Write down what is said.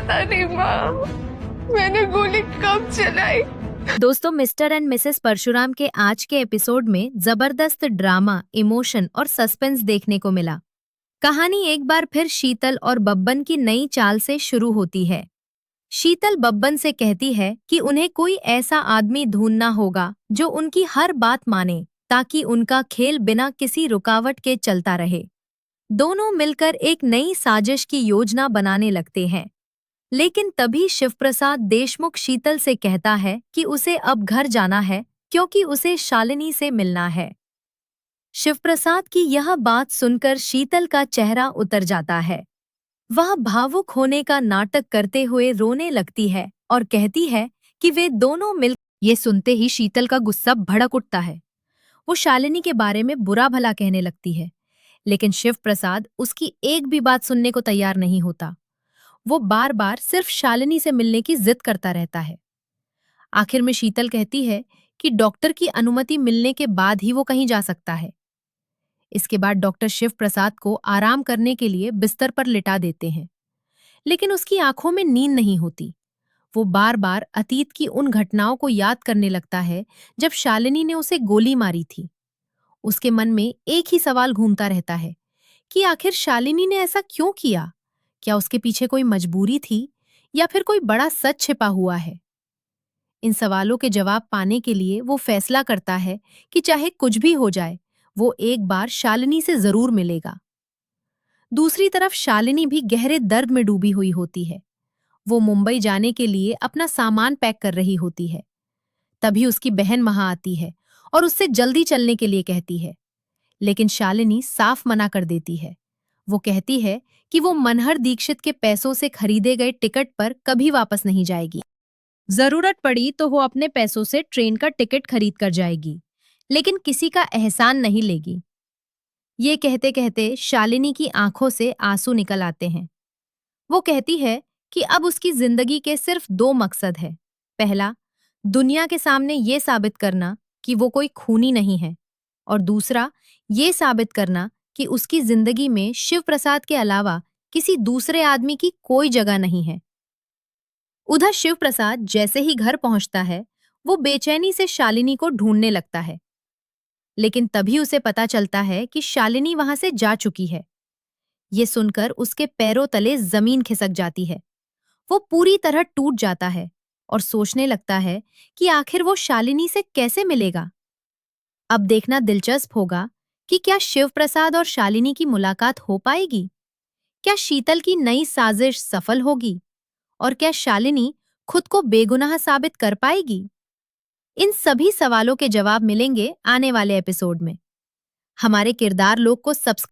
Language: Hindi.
पता नहीं माँ, मैंने गोली कब चलाई। दोस्तों, मिस्टर एंड मिसेस परशुराम के आज के एपिसोड में जबरदस्त ड्रामा, इमोशन और सस्पेंस देखने को मिला। कहानी एक बार फिर शीतल और बब्बन की नई चाल से शुरू होती है। शीतल बब्बन से कहती है कि उन्हें कोई ऐसा आदमी ढूंढना होगा जो उनकी हर बात माने, ताकि उनका खेल बिना किसी रुकावट के चलता रहे। दोनों मिलकर एक नई साजिश की योजना बनाने लगते हैं। लेकिन तभी शिवप्रसाद देशमुख शीतल से कहता है कि उसे अब घर जाना है, क्योंकि उसे शालिनी से मिलना है। शिवप्रसाद की यह बात सुनकर शीतल का चेहरा उतर जाता है। वह भावुक होने का नाटक करते हुए रोने लगती है और कहती है कि वे दोनों मिल। ये सुनते ही शीतल का गुस्सा भड़क उठता है। वो शालिनी के बारे में बुरा भला कहने लगती है, लेकिन शिवप्रसाद उसकी एक भी बात सुनने को तैयार नहीं होता। वो बार बार सिर्फ शालिनी से मिलने की जिद करता रहता है। आखिर में शीतल कहती है कि डॉक्टर की अनुमति मिलने के बाद ही वो कहीं जा सकता है। इसके बाद डॉक्टर शिव प्रसाद को आराम करने के लिए बिस्तर पर लिटा देते हैं, लेकिन उसकी आंखों में नींद नहीं होती। वो बार बार अतीत की उन घटनाओं को याद करने लगता है जब शालिनी ने उसे गोली मारी थी। उसके मन में एक ही सवाल घूमता रहता है कि आखिर शालिनी ने ऐसा क्यों किया। क्या उसके पीछे कोई मजबूरी थी या फिर कोई बड़ा सच छिपा हुआ है? इन सवालों के जवाब पाने के लिए वो फैसला करता है कि चाहे कुछ भी हो जाए, वो एक बार शालिनी से जरूर मिलेगा। दूसरी तरफ शालिनी भी गहरे दर्द में डूबी हुई होती है। वो मुंबई जाने के लिए अपना सामान पैक कर रही होती है। तभी उसकी बहन वहां आती है और उससे जल्दी चलने के लिए कहती है, लेकिन शालिनी साफ मना कर देती है। वो कहती है कि वो मनहर दीक्षित के पैसों से खरीदे गए टिकट पर कभी वापस नहीं जाएगी। जरूरत पड़ी तो वो अपने पैसों से ट्रेन का टिकट खरीद कर जाएगी, लेकिन किसी का एहसान नहीं लेगी। ये कहते कहते शालिनी की आंखों से आंसू निकल आते हैं। वो कहती है कि अब उसकी जिंदगी के सिर्फ दो मकसद है। पहला, दुनिया के सामने ये साबित करना कि वो कोई खूनी नहीं है, और दूसरा, ये साबित करना कि उसकी जिंदगी में शिव प्रसाद के अलावा किसी दूसरे आदमी की कोई जगह नहीं है। उधर शिव प्रसाद जैसे ही घर पहुंचता है, वो बेचैनी से शालिनी को ढूंढने लगता है, लेकिन तभी उसे पता चलता है कि शालिनी वहां से जा चुकी है। ये सुनकर उसके पैरों तले जमीन खिसक जाती है। वो पूरी तरह टूट जाता है और सोचने लगता है कि आखिर वो शालिनी से कैसे मिलेगा। अब देखना दिलचस्प होगा कि क्या शिव प्रसाद और शालिनी की मुलाकात हो पाएगी? क्या शीतल की नई साजिश सफल होगी? और क्या शालिनी खुद को बेगुनाह साबित कर पाएगी? इन सभी सवालों के जवाब मिलेंगे आने वाले एपिसोड में। हमारे किरदार लोग को सब्सक्राइब